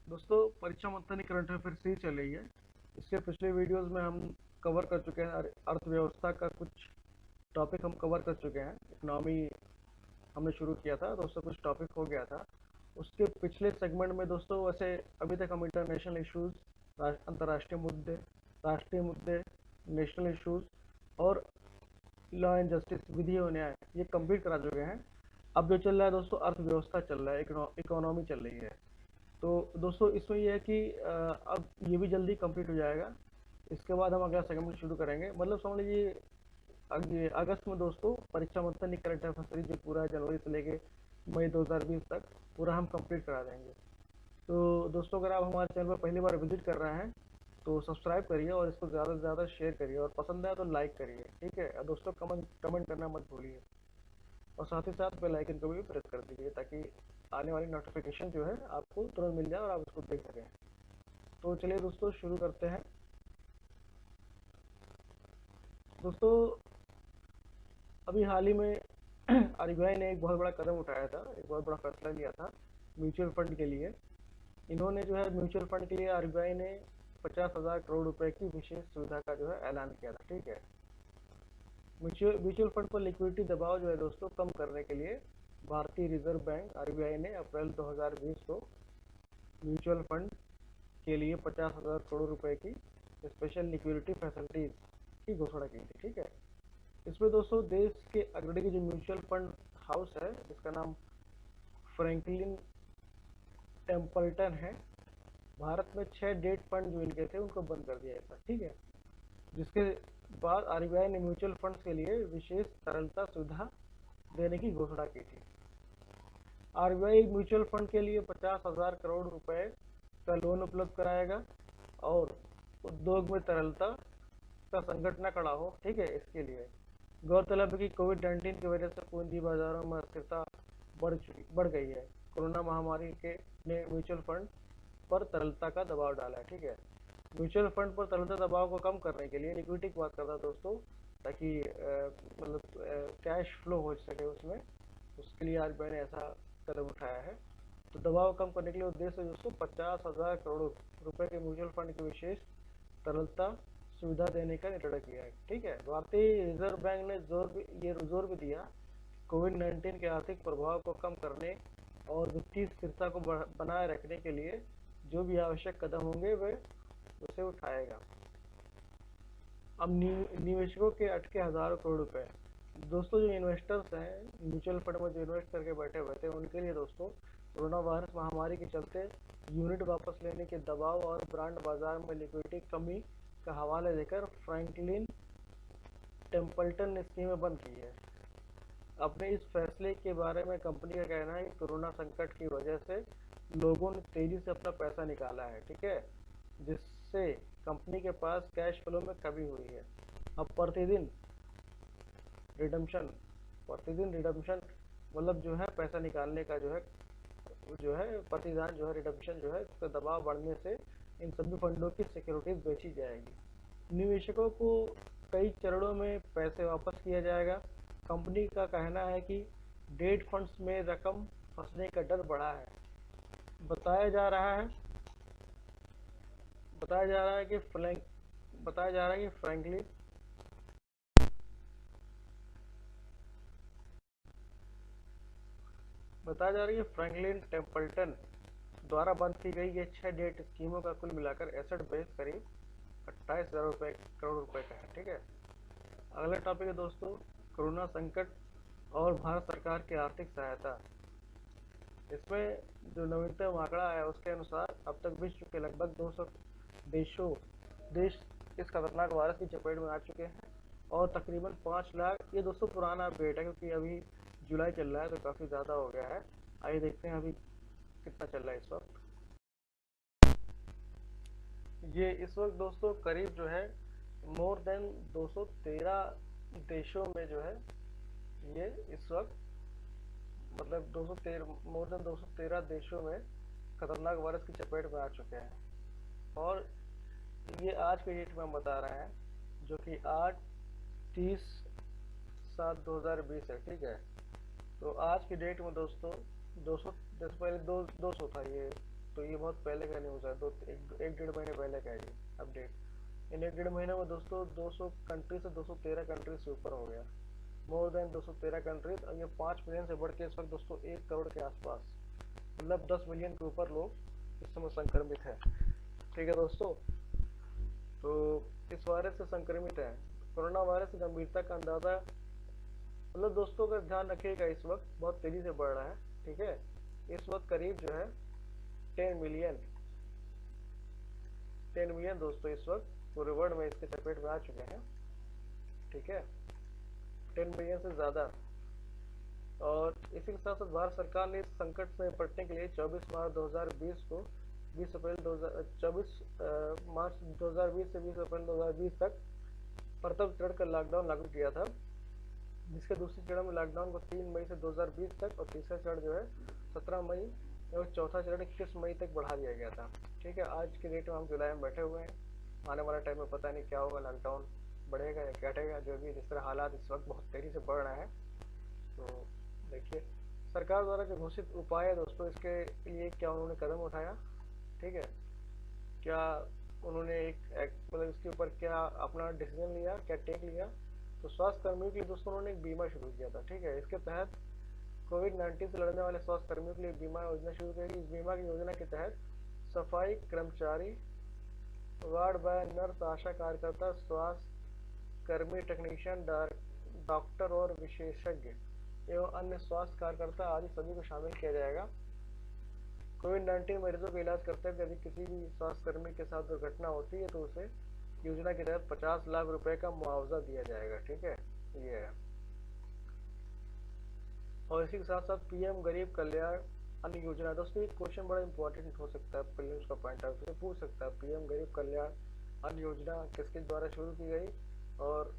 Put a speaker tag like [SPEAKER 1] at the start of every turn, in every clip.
[SPEAKER 1] दोस्तों, परीक्षा मंथन करंट अफेयर सीरीज चल रही है। इसके पिछले वीडियोस में हम कवर कर चुके हैं अर्थव्यवस्था का कुछ टॉपिक हम कवर कर चुके हैं। इकोनॉमी हमने शुरू किया था, दोस्तों कुछ टॉपिक हो गया था उसके पिछले सेगमेंट में। दोस्तों वैसे अभी तक हम इंटरनेशनल इश्यूज, अंतर्राष्ट्रीय मुद्दे, राष्ट्रीय मुद्दे, नेशनल इश्यूज और लॉ एंड जस्टिस, विधि और न्याय, ये कंप्लीट करा चुके हैं। अब जो चल रहा है दोस्तों, अर्थव्यवस्था चल रहा है, इकोनॉमी चल रही है। तो दोस्तों इसमें ये है कि अब ये भी जल्दी कंप्लीट हो जाएगा। इसके बाद हम अगला सेगमेंट शुरू करेंगे। मतलब समझ लीजिए अगस्त में दोस्तों परीक्षा मंथन करंट अफेयर सीरीज जो पूरा जनवरी से लेके मई 2020 तक पूरा हम कंप्लीट करा देंगे। तो दोस्तों अगर आप हमारे चैनल पर पहली बार विजिट कर रहे हैं तो सब्सक्राइब करिए और इसको ज़्यादा से ज़्यादा शेयर करिए, और पसंद आए तो लाइक करिए, ठीक है। और दोस्तों कमेंट करना मत भूलिए, और साथ ही साथ बेल आइकन को भी प्रेस कर दीजिए ताकि आने वाली नोटिफिकेशन जो है आपको तुरंत मिल जाए और आप उसको देख सकें। तो चलिए दोस्तों शुरू करते हैं। दोस्तों अभी हाल ही में आरबीआई ने एक बहुत बड़ा कदम उठाया था, एक बहुत बड़ा फैसला लिया था म्यूचुअल फंड के लिए। इन्होंने जो है म्यूचुअल फंड के लिए आरबीआई ने 50,000 करोड़ रुपए की विशेष सुविधा का जो है ऐलान किया था, ठीक है। म्यूचुअल फंड पर लिक्विडिटी दबाव जो है दोस्तों कम करने के लिए भारतीय रिजर्व बैंक आरबीआई ने अप्रैल 2020 को म्यूचुअल फंड के लिए 50,000 करोड़ रुपए की स्पेशल लिक्विडिटी फैसिलिटीज की घोषणा की थी, ठीक है। इसमें दोस्तों देश के अग्रणी जो म्यूचुअल फंड हाउस है, जिसका नाम फ्रैंकलिन टेम्पल्टन है, भारत में 6 डेट फंड जो इनके थे उनको बंद कर दिया था, ठीक है। जिसके बाद आरबीआई ने म्यूचुअल फंड के लिए विशेष तरलता सुविधा देने की घोषणा की थी। आरबीआई म्यूचुअल फंड के लिए 50,000 करोड़ रुपए का लोन उपलब्ध कराएगा और उद्योग में तरलता का संकट न खड़ा हो, ठीक है। इसके लिए गौरतलब है कि कोविड-19 की वजह से पूंजी बाजारों में अस्थिरता बढ़ गई है। कोरोना महामारी के ने म्यूचुअल फंड पर तरलता का दबाव डाला है, ठीक है। म्यूचुअल फंड पर तरलता दबाव को कम करने के लिए लिक्विडिटी की बात करता है दोस्तों, ताकि मतलब कैश फ्लो हो सके उसमें, उसके लिए आरबीआई ने ऐसा कदम उठाया है। तो दबाव कम करने के लिए उद्देश्य दोस्तों 50,000 करोड़ रुपए के म्यूचुअल फंड की विशेष तरलता सुविधा देने का निर्णय किया है, ठीक है। भारतीय रिजर्व बैंक ने जोर भी दिया, कोविड-19 के आर्थिक प्रभाव को कम करने और वित्तीय स्थिरता को बनाए रखने के लिए जो भी आवश्यक कदम होंगे वे उसे उठाएगा। अब निवेशकों के अटके हजारों करोड़ रुपए। दोस्तों जो इन्वेस्टर्स हैं म्यूचुअल फंड में जो इन्वेस्ट करके बैठे हुए थे, उनके लिए दोस्तों कोरोना वायरस महामारी के चलते यूनिट वापस लेने के दबाव और ब्रांड बाजार में लिक्विडिटी कमी का हवाला देकर फ्रैंकलिन टेम्पल्टन ने स्कीमें बंद की है। अपने इस फैसले के बारे में कंपनी का कहना है कि कोरोना संकट की वजह से लोगों ने तेजी से अपना पैसा निकाला है, ठीक है, जिससे कंपनी के पास कैश फ्लो में कमी हुई है। अब रिडम्पशन प्रतिदिन रिडम्पशन मतलब जो है पैसा निकालने का जो है प्रतिदान जो है रिडम्पशन जो है, इसका दबाव बढ़ने से इन सभी फंडों की सिक्योरिटीज बेची जाएगी। निवेशकों को कई चरणों में पैसे वापस किया जाएगा। कंपनी का कहना है कि डेट फंड्स में रकम फंसने का डर बढ़ा है। बताया जा रहा है बताया जा रहा है कि फ्रैंकलिन टेम्पल्टन द्वारा बंद की गई ये 6 डेट स्कीमों का कुल मिलाकर एसेट बेस करीब 28,000 करोड़ रुपए का है, ठीक है। अगला टॉपिक है दोस्तों कोरोना संकट और भारत सरकार की आर्थिक सहायता। इसमें जो नवीनतम आंकड़ा है उसके अनुसार अब तक विश्व के लगभग 200 देश इस खतरनाक वायरस की चपेट में आ चुके हैं, और तकरीबन 5 लाख, ये दोस्तों पुराना अपडेट है क्योंकि अभी जुलाई चल रहा है तो काफ़ी ज़्यादा हो गया है। आइए देखते हैं अभी कितना चल रहा है इस वक्त। ये इस वक्त दोस्तों करीब जो है मोर देन 213 देशों में जो है ये इस वक्त, मतलब 213 मोर देन 213 देशों में खतरनाक वायरस की चपेट में आ चुके हैं। और ये आज के डेट में हम बता रहे हैं, जो कि 8/30/7/2020 है, ठीक है। तो आज की डेट में दोस्तों 200, जैसे पहले 200 था, ये तो ये बहुत पहले का न्यूज़ है, एक डेढ़ महीने पहले का है ये अपडेट। इन एक डेढ़ महीने में दोस्तों 200 कंट्री से 213 कंट्री से ऊपर हो गया, मोर देन 213 कंट्रीज। और ये 5 मिलियन से बढ़ के इस वक्त दोस्तों 1 करोड़ के आसपास, मतलब 10 मिलियन के ऊपर लोग इस समय संक्रमित है। ठीक है दोस्तों, तो इस वायरस से संक्रमित है। कोरोना वायरस की गंभीरता का अंदाजा, मतलब दोस्तों का ध्यान रखिएगा, इस वक्त बहुत तेजी से बढ़ रहा है। ठीक है, इस वक्त करीब जो है 10 मिलियन दोस्तों इस वक्त पूरे वर्ल्ड में इसके चपेट में आ चुके हैं। ठीक है, 10 मिलियन से ज़्यादा। और इसी के साथ साथ भारत सरकार ने इस संकट से निपटने के लिए 24 मार्च 2020 को 20 अप्रैल 24 मार्च 2020 से 20 अप्रैल 2020 तक प्रथम चरण का लॉकडाउन लागू किया था, जिसके दूसरे चरण में लॉकडाउन को 3 मई से 2020 तक और तीसरा चरण जो है 17 मई और चौथा चरण 21 मई तक बढ़ा दिया गया था। ठीक है, आज के डेट में हम जुलाई में बैठे हुए हैं, आने वाला टाइम में पता नहीं क्या होगा, लॉकडाउन बढ़ेगा या घटेगा, जो भी जिस तरह हालात इस वक्त बहुत तेज़ी से बढ़ रहे हैं। तो देखिए, सरकार द्वारा जो घोषित उपाय है दोस्तों, इसके लिए क्या उन्होंने कदम उठाया, ठीक है, क्या उन्होंने एक मतलब इसके ऊपर क्या अपना डिसीजन लिया, क्या टेक लिया। तो स्वास्थ्य कर्मियों के लिए दोस्तों उन्होंने एक बीमा शुरू किया था। ठीक है, इसके तहत कोविड-19 से लड़ने वाले स्वास्थ्य कर्मियों के लिए बीमा योजना शुरू की गई। इस बीमा की योजना के तहत सफाई कर्मचारी, वार्ड बॉय, नर्स, आशा कार्यकर्ता, स्वास्थ्य कर्मी, टेक्नीशियन, डॉक्टर और विशेषज्ञ एवं अन्य स्वास्थ्य कार्यकर्ता आदि सभी को शामिल किया जाएगा। कोविड-19 मरीजों का इलाज करते हुए यदि किसी भी स्वास्थ्य कर्मी के साथ दुर्घटना होती है तो उसे योजना के तहत 50 लाख रुपए का मुआवजा दिया जाएगा। ठीक है, ये है। और इसी के साथ साथ पीएम गरीब कल्याण अन्न योजना, दोस्तों ये क्वेश्चन बड़ा इंपॉर्टेंट हो सकता है, प्रीलिम्स का पॉइंट ऑफ व्यू पूछ सकता है। पीएम गरीब कल्याण अन्न योजना किसके द्वारा शुरू की गई और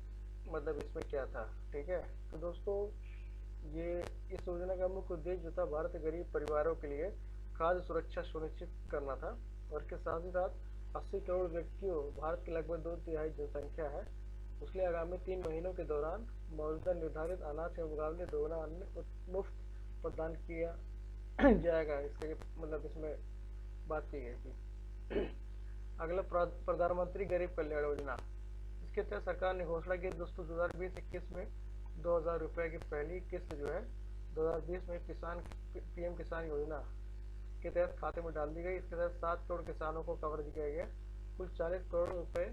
[SPEAKER 1] मतलब इसमें क्या था। ठीक है, तो दोस्तों ये इस योजना का मुख्य उद्देश्य जो था भारत के गरीब परिवारों के लिए खाद्य सुरक्षा सुनिश्चित करना था। और इसके साथ ही साथ 80 करोड़ व्यक्तियों, भारत की लगभग 2/3 जनसंख्या है, उसके आगामी 3 महीनों के दौरान मौजूदा निर्धारित अनाज के मुकाबले दोगुना अन्न मुफ्त प्रदान किया जाएगा। इसके मतलब इसमें बात की गई थी। अगला प्रधानमंत्री गरीब कल्याण योजना, इसके तहत सरकार ने घोषणा की दोस्तों 2020-21 में 2000 रुपये की पहली किस्त जो है 2020 में पीएम किसान योजना के तहत खाते में डाल दी गई। इसके तहत 7 करोड़ किसानों को कवरेज किया गया। कुल 40 करोड़ रुपए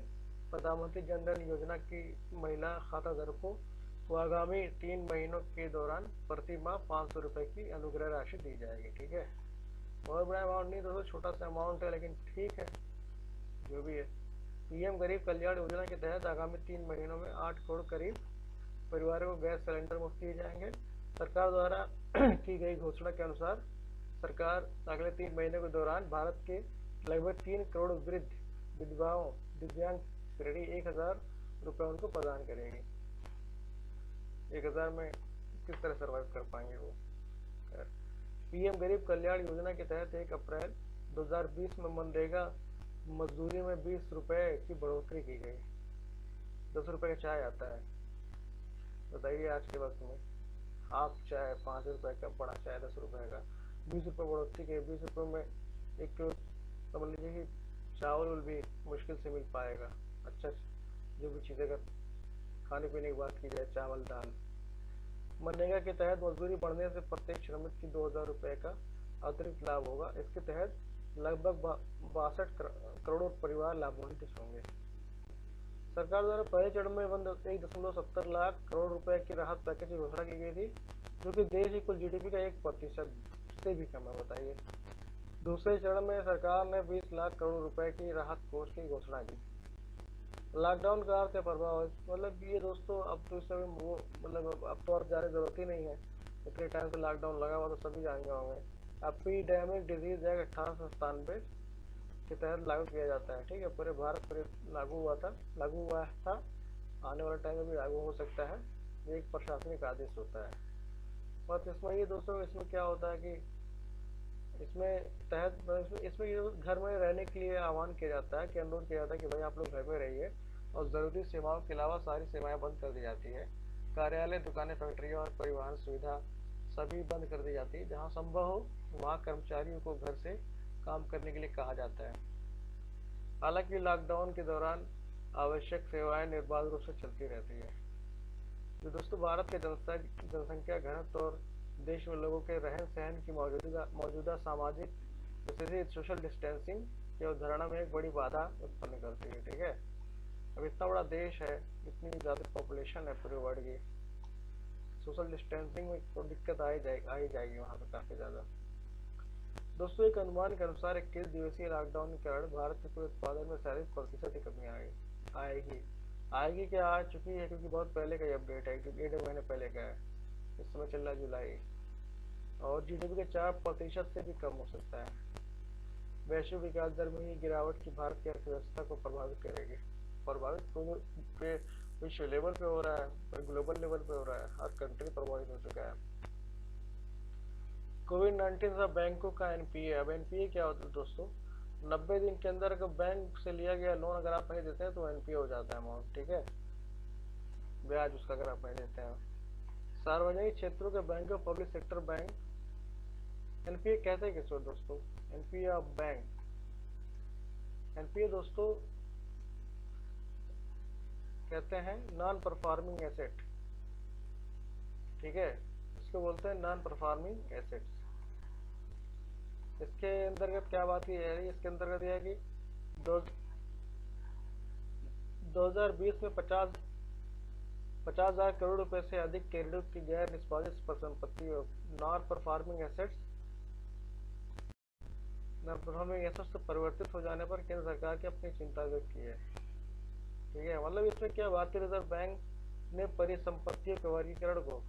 [SPEAKER 1] प्रधानमंत्री जन धन योजना की महिला खाता धारकों को आगामी 3 महीनों के दौरान प्रति माह 500 रुपये की अनुग्रह राशि दी जाएगी। ठीक है, बहुत बड़ा अमाउंट नहीं दोस्तों, छोटा सा अमाउंट है, लेकिन ठीक है जो भी है। पीएम गरीब कल्याण योजना के तहत आगामी 3 महीनों में 8 करोड़ करीब परिवारों को गैस सिलेंडर मुफ्त दिए जाएंगे। सरकार द्वारा की गई घोषणा के अनुसार सरकार अगले 3 महीने के दौरान भारत के लगभग 3 करोड़ वृद्ध विधवाओं, दिव्यांग श्रेणी 1000 रुपये उनको प्रदान करेगी। 1000 में किस तरह सर्वाइव कर पाएंगे वो। पीएम गरीब कल्याण योजना के तहत 1 अप्रैल 2020 में मनरेगा मजदूरी में 20 रुपये की बढ़ोतरी की गई। 10 रुपये का चाय आता है, बताइए आज के वक्त में हाफ चाय 5 रुपये का, बड़ा चाय 10 रुपये का, 20 रुपये बढ़ोतरी के। 20 रुपये में एक समझ लीजिए कि चावल भी मुश्किल से मिल पाएगा। अच्छा, जो भी चीज़ें अगर खाने पीने की बात की जाए, चावल दाल। मनरेगा के तहत मजदूरी बढ़ने से प्रत्येक श्रमिक की 2000 रुपये का अतिरिक्त लाभ होगा। इसके तहत लगभग 62 करोड़ परिवार लाभान्वित होंगे। सरकार द्वारा पहले चरण में 1.70 लाख करोड़ रुपए की राहत पैकेज की घोषणा की गई थी, जो कि देश की कुल जीडीपी का 1% से भी कम है, बताइए। दूसरे चरण में सरकार ने 20 लाख करोड़ रुपए की राहत कोष की घोषणा की। लॉकडाउन का अर्थ है प्रभाव, मतलब ये दोस्तों अब तो इस समय वो मतलब अब तो और जाने की जरूरत ही नहीं है, इतने टाइम से लॉकडाउन लगा हुआ तो सभी जान गए होंगे। एपिडेमिक डिजीज एक्ट 1897 के तहत लागू किया जाता है। ठीक है, पूरे भारत पर लागू हुआ था, आने वाले टाइम में भी लागू हो सकता है। ये एक प्रशासनिक आदेश होता है। बस इसमें ये दोस्तों, इसमें क्या होता है कि इसमें तहत इसमें ये घर में रहने के लिए आह्वान किया जाता है, कि अनुरोध किया जाता है कि भाई आप लोग घर में रहिए और ज़रूरी सेवाओं के अलावा सारी सेवाएं बंद कर दी जाती है। कार्यालय, दुकानें, फैक्ट्रियाँ और परिवहन सुविधा सभी बंद कर दी जाती है। जहाँ संभव हो वहाँ कर्मचारियों को घर से काम करने के लिए कहा जाता है। हालांकि लॉकडाउन के दौरान आवश्यक सेवाएं निर्बाध रूप से चलती रहती है। जो दोस्तों भारत के जनसंख्या घनत्व और देश में लोगों के रहन सहन की मौजूदा सामाजिक स्थिति सोशल डिस्टेंसिंग की अवधारणा में एक बड़ी बाधा उत्पन्न करती है। ठीक है, अब इतना बड़ा देश है, इतनी ज़्यादा पॉपुलेशन है पूरे वर्ल्ड की, सोशल डिस्टेंसिंग में तो दिक्कत आ ही जाएगी वहाँ पर काफ़ी ज़्यादा। दोस्तों एक अनुमान के अनुसार 21 दिवसीय लॉकडाउन के कारण भारत के कुल उत्पादन में 37% की कमी आएगी। आएगी क्या, आ चुकी है, क्योंकि बहुत पहले का ये अपडेट है, क्योंकि 1.5 महीने पहले का है। इस समय चल रहा है जुलाई, और जीडीपी के 4% से भी कम हो सकता है। वैश्विक विकास दर में ही गिरावट की भारत की अर्थव्यवस्था को प्रभावित करेगी। प्रभावित विश्व लेवल पे हो रहा है, पर ग्लोबल लेवल पे हो रहा है, हर कंट्री प्रभावित हो चुका है। कोविड-19 से बैंकों का एनपीए। अब एनपीए क्या होता है दोस्तों, 90 दिन के अंदर अगर बैंक से लिया गया लोन अगर आप नहीं देते हैं तो एनपीए हो जाता है अमाउंट। ठीक है, ब्याज उसका अगर आप नहीं देते हैं। सार्वजनिक क्षेत्रों के बैंक और पब्लिक सेक्टर बैंक एनपीए कहते हैं किसको दोस्तों, एनपीए ऑफ बैंक। एनपीए दोस्तों कहते हैं नॉन परफॉर्मिंग एसेट। ठीक है, इसको बोलते हैं नॉन परफॉर्मिंग एसेट्स। इसके अंतर्गत क्या बात की जा रही है, इसके अंतर्गत यह है कि 2020 में 50,000 करोड़ रुपए से अधिक के ऋण की गैर निष्पादित संपत्ति नॉन परफॉर्मिंग एसेट्स से परिवर्तित हो जाने पर केंद्र सरकार की अपनी चिंता व्यक्त की है। ठीक है, मतलब इसमें क्या, भारतीय रिजर्व बैंक ने परिसंपत्तियों के वर्गीकरण को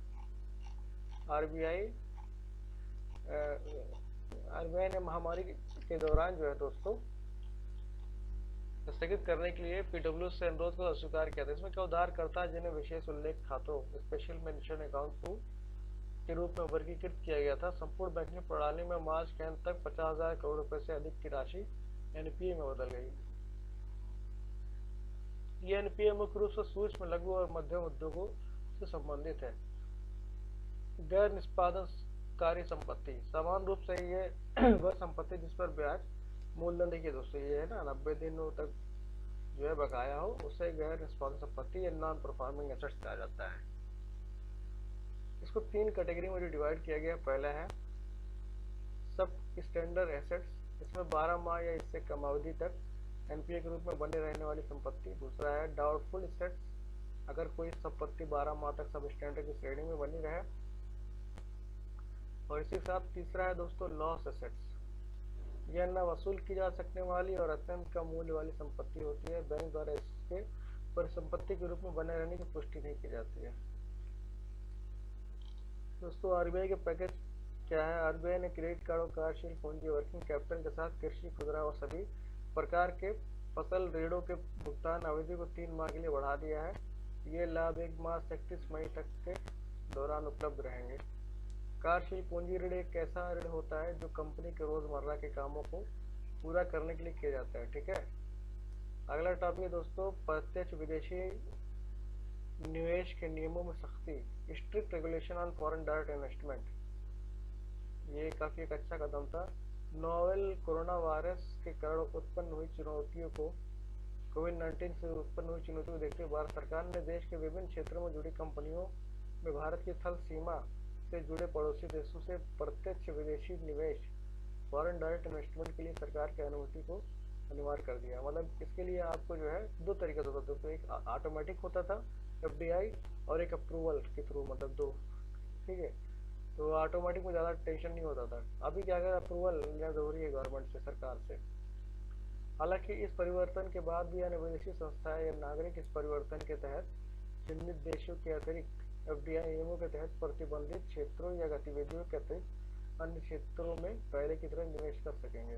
[SPEAKER 1] आरबीआई ने महामारी के दौरान जो है दोस्तों स्थगित करने के लिए पीडब्ल्यू से अनुरोध को अस्वीकार किया था। इसमें क्या, उधारकर्ता जिन्हें विशेष उल्लेख खातों स्पेशल मेंशन अकाउंट 2 के रूप में वर्गीकृत किया गया था, संपूर्ण बैंकिंग प्रणाली में मार्च के अंत तक 50,000 करोड़ रुपए से अधिक की राशि एनपीए में बदल गई। ये एनपीए मुख्य रूप से सूक्ष्म लघु और मध्यम उद्योगों से संबंधित है। गैर निष्पादनकारी संपत्ति, समान रूप से ये वह संपत्ति जिस पर ब्याज मूलधन, देखिए दोस्तों ये है ना 90 दिनों तक जो है बकाया हो, उसे गैर निष्पादन संपत्ति या नॉन परफॉर्मिंग एसेट्स कहा जाता है। इसको 3 कैटेगरी में डिवाइड किया गया। पहला है सब स्टैंडर्ड एसेट्स, इसमें 12 माह या इससे कम अवधि तक एनपीए के रूप में बने रहने वाली संपत्ति। दूसरा है डाउटफुल एसेट्स, अगर कोई संपत्ति 12 माह तक सब स्टैंडर्ड की श्रेणी में बनी रहे। और इसी के साथ तीसरा है दोस्तों लॉस एसेट्स, यह न वसूल की जा सकने वाली और अत्यंत कम मूल्य वाली संपत्ति होती है, बैंक द्वारा इसके परिसंपत्ति के रूप में बने रहने की पुष्टि नहीं की जाती है। दोस्तों आरबीआई के पैकेज क्या है, आरबीआई ने क्रेडिट कार्ड और कार्यशील पूंजी वर्किंग कैपिटल के साथ कृषि खुदरा और सभी प्रकार के फसल ऋणों के भुगतान अवधि को 3 माह के लिए बढ़ा दिया है। ये लाभ 1 माह से 31 मई तक के दौरान उपलब्ध रहेंगे। कार्यशील पूंजी ऋण एक ऐसा ऋण होता है जो कंपनी के रोजमर्रा के कामों को पूरा करने के लिए किया जाता है। ठीक है, अगला टॉपिक है दोस्तों प्रत्यक्ष विदेशी निवेश के नियमों में सख्ती, strict regulation on foreign direct investment. ये काफी एक अच्छा कदम था। नोवेल कोरोना वायरस के कारण उत्पन्न हुई चुनौतियों को कोविड-19 से उत्पन्न हुई चुनौतियों को देखते हुए भारत सरकार ने देश के विभिन्न क्षेत्रों में जुड़ी कंपनियों में भारत की थल सीमा से जुड़े पड़ोसी देशों से प्रत्यक्ष विदेशी निवेश फॉरेन डायरेक्ट इन्वेस्टमेंट के लिए सरकार की अनुमति को अनिवार्य कर दिया। मतलब इसके लिए आपको जो है 2 तरीका होता था, तो एक ऑटोमेटिक होता था एफडीआई और एक अप्रूवल के थ्रू, मतलब 2। ठीक है, तो ऑटोमेटिक में ज़्यादा टेंशन नहीं होता था। अभी क्या अगर अप्रूवल लेना जरूरी है गवर्नमेंट से, सरकार से। हालांकि इस परिवर्तन के बाद भी अन्य विदेशी संस्थाएं या नागरिक इस परिवर्तन के तहत चिन्हित देशों के अतिरिक्त एफडीआई नियमों के तहत प्रतिबंधित क्षेत्रों या गतिविधियों के अतिरिक्त अन्य क्षेत्रों में पहले की तरह निवेश कर सकेंगे।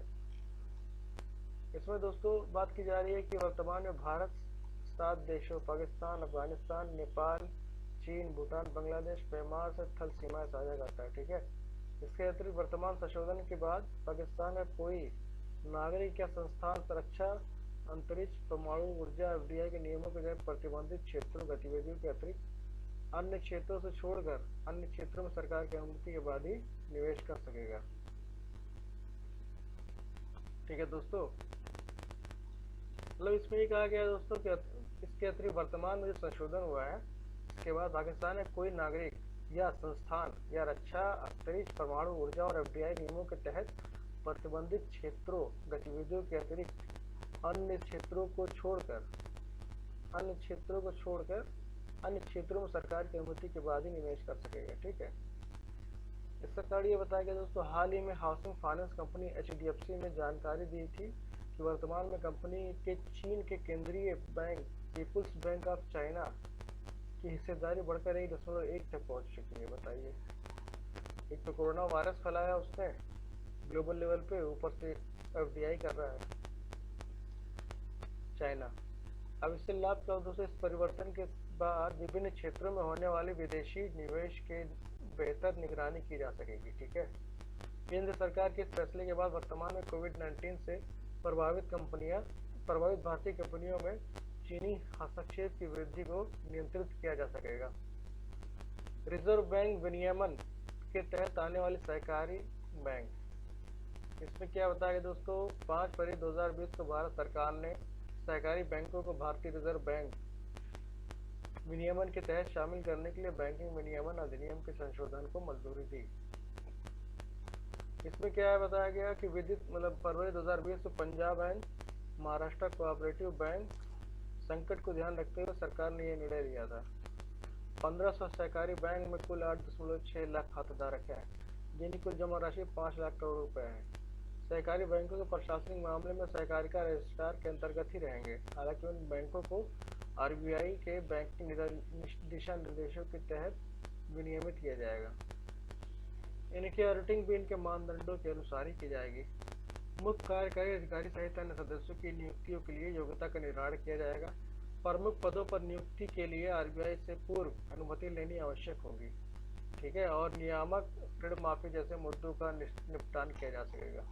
[SPEAKER 1] इसमें दोस्तों बात की जा रही है कि वर्तमान में भारत 7 देशों पाकिस्तान, अफगानिस्तान, नेपाल, चीन, भूटान, बांग्लादेश, म्यांमार से थल सीमाएं साझा करता है। ठीक है, इसके अतिरिक्त वर्तमान संशोधन के बाद पाकिस्तान का कोई नागरिक या संस्थान सुरक्षा, अंतरिक्ष, परमाणु ऊर्जा एफडीआई के नियमों के तहत प्रतिबंधित क्षेत्रों गतिविधियों के अतिरिक्त अन्य क्षेत्रों से छोड़कर अन्य क्षेत्रों में सरकार की अनुमति के बाद ही निवेश कर सकेगा। ठीक है दोस्तों, मतलब इसमें ये कहा गया है दोस्तों कि इसके अतिरिक्त वर्तमान में जो संशोधन हुआ है, इसके बाद पाकिस्तान में कोई नागरिक या संस्थान या रक्षा अंतरिक्ष परमाणु ऊर्जा और एफडीआई नियमों के तहत प्रतिबंधित क्षेत्रों गतिविधियों के अतिरिक्त अन्य क्षेत्रों को छोड़कर अन्य क्षेत्रों में सरकार की अनुमति के बाद ही निवेश कर सकेगा। ठीक है, इसका कारण ये बताया गया दोस्तों, हाल ही में हाउसिंग फाइनेंस कंपनी एचडीएफसी ने जानकारी दी थी कि वर्तमान में कंपनी के चीन के केंद्रीय bank People's Bank of China की हिस्सेदारी बढ़कर 1.1 तक पहुंच चुकी है। बताइए, एक तो कोरोना वायरस फैलाया उसने ग्लोबल लेवल पे, ऊपर से एफडीआई कर रहा है चाइना। अब इससे लाभ क्या होता है, इस परिवर्तन के बाद विभिन्न क्षेत्रों में होने वाले विदेशी निवेश के बेहतर निगरानी की जा सकेगी। ठीक है, केंद्र सरकार के इस फैसले के बाद वर्तमान में कोविड-19 से प्रभावित भारतीय कंपनियों में चीनी हस्तक्षेप की वृद्धि को नियंत्रित किया जा सकेगा। रिजर्व बैंक विनियमन के तहत आने वाले सहकारी बैंक, इसमें क्या बताया गया दोस्तों, 5 फरवरी 2020 को भारत सरकार ने सहकारी बैंकों को भारतीय रिजर्व बैंक विनियमन के तहत शामिल करने के लिए बैंकिंग विनियमन अधिनियम के संशोधन को मंजूरी दी। इसमें क्या है बताया गया कि फरवरी 2020 में Punjab and Maharashtra cooperative bank संकट को ध्यान रखते हुए सरकार ने यह निर्णय लिया था। 1500 सहकारी बैंक में कुल 8.6 लाख खातेधारक हैं, जिनकी कुल जमा राशि 5 लाख करोड़ रुपए है। सहकारी बैंकों के प्रशासनिक मामले में सहकारिता रजिस्ट्रार के अंतर्गत ही रहेंगे। हालांकि उन बैंकों को आरबीआई के बैंकिंग दिशा निर्देशों के तहत विनियमित किया जाएगा। इनकी ऑडिटिंग भी इनके मानदंडों के अनुसार ही की जाएगी। मुख्य कार्यकारी अधिकारी सहित अन्य सदस्यों की नियुक्तियों के लिए योग्यता का निर्धारण किया जाएगा। प्रमुख पदों पर नियुक्ति के लिए आरबीआई से पूर्व अनुमति लेनी आवश्यक होगी। ठीक है, और नियामक ऋण माफी जैसे मुद्दों का निपटान किया जा सकेगा।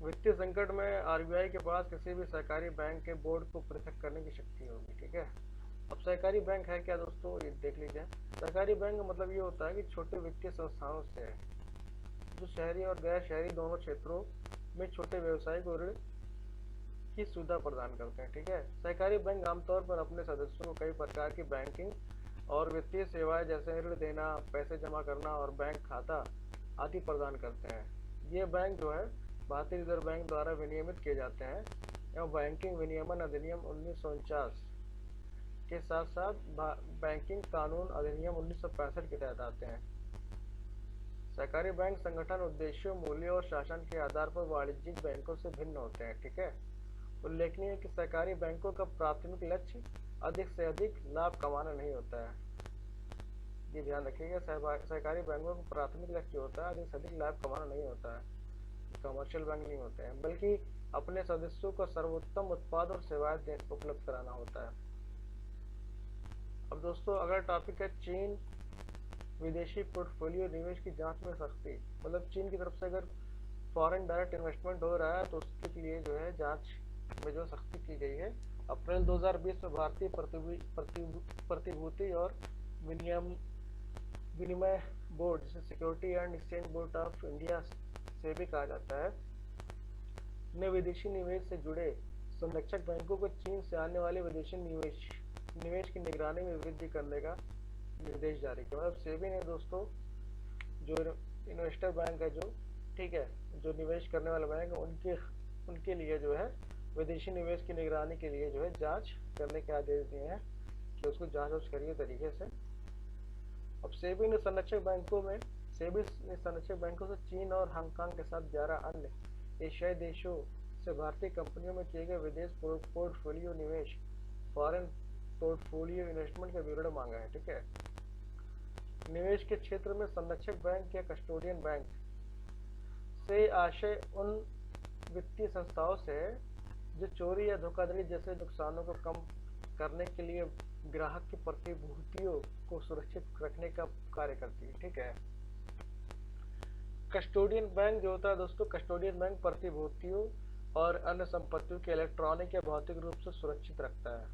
[SPEAKER 1] वित्तीय संकट में आरबीआई के पास किसी भी सहकारी बैंक के बोर्ड को पृथक करने की शक्ति होगी। ठीक है, अब सहकारी बैंक है क्या दोस्तों, ये देख लीजिए। सहकारी बैंक का मतलब ये होता है कि छोटे वित्तीय संस्थानों से है जो शहरी और गैर शहरी दोनों क्षेत्रों में छोटे व्यवसाय को ऋण की सुविधा प्रदान करते हैं। ठीक है, सहकारी बैंक आमतौर पर अपने सदस्यों को कई प्रकार की बैंकिंग और वित्तीय सेवाएं जैसे ऋण देना, पैसे जमा करना और बैंक खाता आदि प्रदान करते हैं। ये बैंक जो है भारतीय रिजर्व बैंक द्वारा विनियमित किए जाते हैं एवं बैंकिंग विनियमन अधिनियम 1949 के साथ साथ बैंकिंग कानून अधिनियम 1965 के तहत आते हैं। सहकारी बैंक संगठन उद्देश्यों, मूल्य और शासन के आधार पर वाणिज्यिक बैंकों से भिन्न होते हैं। ठीक है, उल्लेखनीय है कि सहकारी बैंकों का प्राथमिक लक्ष्य अधिक से अधिक लाभ कमाना नहीं होता है। ये ध्यान रखिएगा, सहकारी बैंकों का प्राथमिक लक्ष्य होता है अधिक से अधिक लाभ कमाना नहीं होता है, कमर्शियल बैंक नहीं होते हैं, बल्कि अपने सदस्यों को सर्वोत्तम उत्पाद और सेवाएं उपलब्ध कराना होता है। अब दोस्तों अगला टॉपिक है चीन विदेशी पोर्टफोलियो निवेश की जांच में सख्ती। मतलब चीन की तरफ से अगर फॉरेन डायरेक्ट इन्वेस्टमेंट हो रहा है तो उसके लिए जो है जांच में जो सख्ती की गई है। अप्रैल 2020 में भारतीय प्रतिभूति और विनिमय बोर्ड, जिसे security and exchange board of India से भी कहा जाता है, ने विदेशी निवेश से जुड़े संरक्षक बैंकों को चीन से आने वाले विदेशी निवेश की निगरानी में वृद्धि करने का निर्देश जारी किया। मतलब सेबी ने दोस्तों जो इन्वेस्टर बैंक है, जो ठीक है, जो निवेश करने वाले बैंक है, उनके लिए जो है विदेशी निवेश की निगरानी के लिए जो है जांच करने के आदेश दिए हैं कि उसको जांच करिए तरीके से। अब सेबी ने संरक्षक बैंकों से चीन और हांगकांग के साथ 11 अन्य एशियाई देशों से भारतीय कंपनियों में किए गए विदेश पोर्टफोलियो निवेश, फॉरेन पोर्टफोलियो इन्वेस्टमेंट का विवरण मांगा है। ठीक है, निवेश के क्षेत्र में संरक्षक बैंक या कस्टोडियन बैंक से आशय उन वित्तीय संस्थाओं से है जो चोरी या धोखाधड़ी जैसे नुकसानों को कम करने के लिए ग्राहक की प्रतिभूतियों को सुरक्षित रखने का कार्य करती है। ठीक है, कस्टोडियन बैंक जो होता है दोस्तों, कस्टोडियन बैंक प्रतिभूतियों और अन्य संपत्तियों के इलेक्ट्रॉनिक या भौतिक रूप से सुरक्षित रखता है।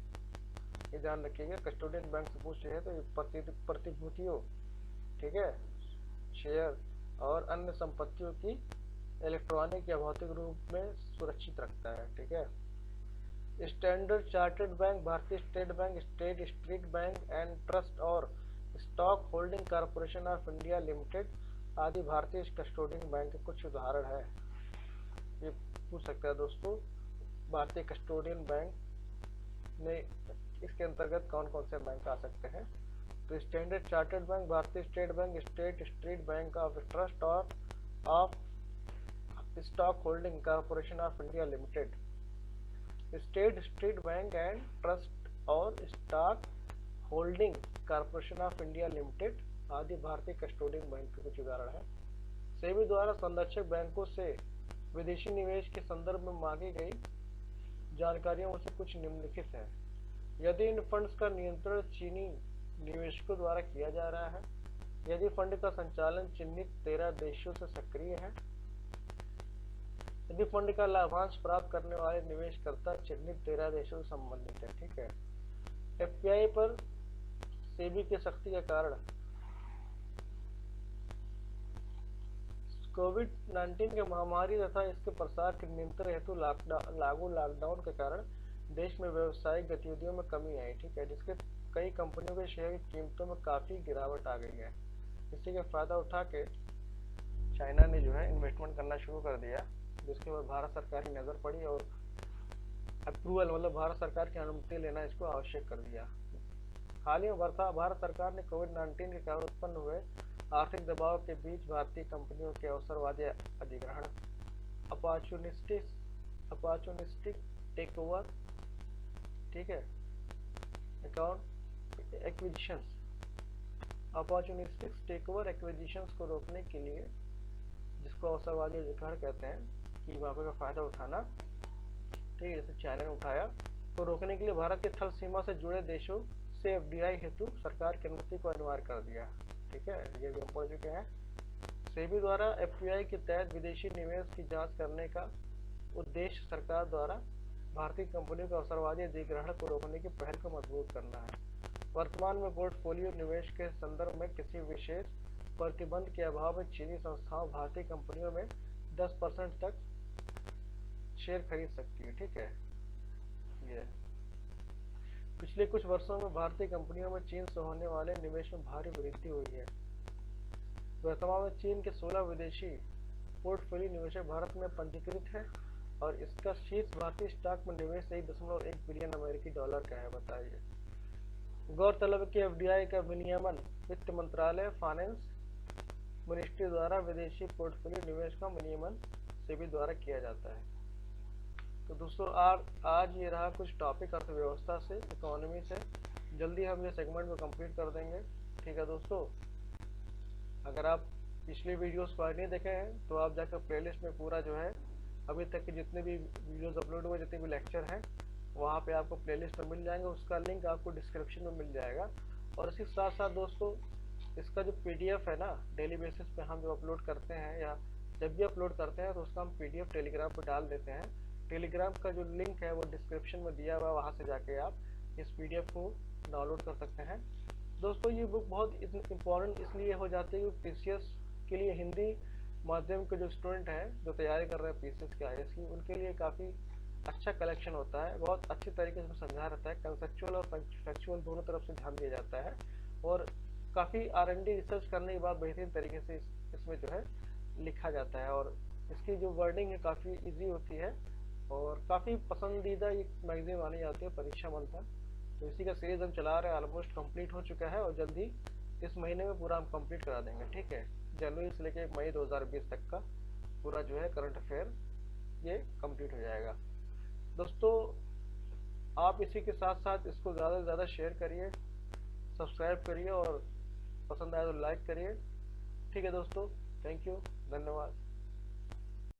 [SPEAKER 1] ये ध्यान रखिएगा, कस्टोडियन बैंक से पूछ रहे हैं तो ये प्रतिभूतियों, ठीक है, शेयर और अन्य संपत्तियों की इलेक्ट्रॉनिक या भौतिक रूप में सुरक्षित रखता है। ठीक है। स्टैंडर्ड चार्टर्ड बैंक, भारतीय state bank, state street bank and trust और stock holding corporation of India limited आदि भारतीय कस्टोडियन बैंक के कुछ उदाहरण है। ये पूछ सकता है दोस्तों, भारतीय कस्टोडियन बैंक ने इसके अंतर्गत कौन कौन से बैंक आ सकते हैं। तो स्टैंडर्ड चार्टर्ड बैंक, भारतीय state bank, state street bank of trust और of stock holding corporation of India limited, state street bank and trust और stock holding corporation of India limited आदि भारतीय कस्टोडियन बैंक के कुछ उदाहरण है। सेबी द्वारा संरक्षक बैंकों से विदेशी निवेश के संदर्भ में मांगी गई जानकारियों में से कुछ निम्नलिखित है। यदि इन फंड्स का नियंत्रण चीनी निवेशकों द्वारा किया जा रहा है, यदि फंड का संचालन चिन्हित 13 देशों से सक्रिय है, यदि फंड का लाभांश प्राप्त करने वाले निवेशकर्ता चिन्हित 13 देशों से संबंधित है। ठीक है। एफपीआई पर सेबी की सख्ती के कारण कोविड-19 के महामारी तथा इसके प्रसार के नियंत्रण हेतु लागू लॉकडाउन के कारण देश में व्यावसायिक गतिविधियों में कमी आई। ठीक है। जिसके कई कंपनियों के शेयर की कीमतों में काफी गिरावट आ गई है। इसी का फायदा उठा के चाइना ने जो है इन्वेस्टमेंट करना शुरू कर दिया, जिसके बाद भारत सरकार की नजर पड़ी और अप्रूवल मतलब भारत सरकार की अनुमति लेना इसको आवश्यक कर दिया। हाल ही में भारत सरकार ने कोविड-19 के कारण उत्पन्न हुए आर्थिक दबाव के बीच भारतीय कंपनियों के अवसरवादी अधिग्रहण, अपॉर्चुनिस्टिक टेक ओवर, ठीक है, account acquisitions, opportunistic take over acquisitions को रोकने के लिए, जिसको अवसरवादी अधिग्रहण कहते हैं, कि मौके का फायदा उठाना, ठीक है, जैसे चाइना ने उठाया, तो रोकने के लिए भारत के थल सीमा से जुड़े देशों से एफडीआई हेतु सरकार की अनुमति को अनिवार्य कर दिया। ठीक है, ये भी हम पढ़ चुके हैं। सेबी द्वारा एफपीआई के तहत विदेशी निवेश की जांच करने का उद्देश्य सरकार द्वारा भारतीय कंपनियों के अवसरवादी अधिग्रहण को रोकने की पहल को मजबूत करना है। वर्तमान में पोर्टफोलियो निवेश के संदर्भ में किसी विशेष प्रतिबंध के अभाव में चीनी संस्थाओं भारतीय कंपनियों में 10% तक शेयर खरीद सकती है। ठीक है। ये पिछले कुछ वर्षों में भारतीय कंपनियों में चीन से होने वाले निवेश में भारी वृद्धि हुई है। वर्तमान में चीन के 16 विदेशी पोर्टफोलियो निवेशक भारत में पंजीकृत है और इसका शीर्ष भारतीय स्टॉक में निवेश 1.1 बिलियन अमेरिकी डॉलर का है। बताइए। गौरतलब है कि एफडीआई का विनियमन वित्त मंत्रालय, फाइनेंस मिनिस्ट्री द्वारा विदेशी पोर्टफोलियो निवेश का विनियमन सेबी द्वारा किया जाता है। तो दोस्तों आज ये रहा कुछ टॉपिक अर्थव्यवस्था से, इकोनॉमी से। जल्दी हम ये सेगमेंट को कंप्लीट कर देंगे। ठीक है दोस्तों, अगर आप पिछले वीडियोस को नहीं देखे हैं तो आप जाकर प्लेलिस्ट में पूरा जो है अभी तक के जितने भी वीडियोस अपलोड हुए, जितने भी लेक्चर हैं, वहाँ पे आपको प्लेलिस्ट में मिल जाएंगे। उसका लिंक आपको डिस्क्रिप्शन में मिल जाएगा। और इसी साथ साथ दोस्तों, इसका जो पीडीएफ है ना, डेली बेसिस पे हम जो अपलोड करते हैं या जब भी अपलोड करते हैं तो उसका हम पीडीएफ टेलीग्राम पर डाल देते हैं। टेलीग्राम का जो लिंक है वो डिस्क्रिप्शन में दिया हुआ, वहाँ से जाके आप इस पीडीएफ को डाउनलोड कर सकते हैं। दोस्तों ये बुक बहुत इम्पोर्टेंट इसलिए हो जाती है कि पीसीएस के लिए हिंदी माध्यम के जो स्टूडेंट हैं, जो तैयारी कर रहे हैं पीसीएस की, आईएएस की, उनके लिए काफ़ी अच्छा कलेक्शन होता है। बहुत अच्छी तरीके से समझाया रहता है। कंसेप्चुअल और फैक्चुअल दोनों तरफ से ध्यान दिया जाता है और काफ़ी R&D रिसर्च करने के बाद बेहतरीन तरीके से इसमें जो है लिखा जाता है। और इसकी जो वर्डिंग है काफ़ी ईजी होती है और काफ़ी पसंदीदा ये मैगजीन मानी जाती है परीक्षा मंथन। तो इसी का सीरीज हम चला रहे हैं, ऑलमोस्ट कंप्लीट हो चुका है और जल्दी इस महीने में पूरा हम कंप्लीट करा देंगे। ठीक है, जनवरी से लेकर मई 2020 तक का पूरा जो है करंट अफेयर ये कंप्लीट हो जाएगा। दोस्तों आप इसी के साथ साथ इसको ज़्यादा से ज़्यादा शेयर करिए, सब्सक्राइब करिए और पसंद आए तो लाइक करिए। ठीक है दोस्तों, थैंक यू, धन्यवाद।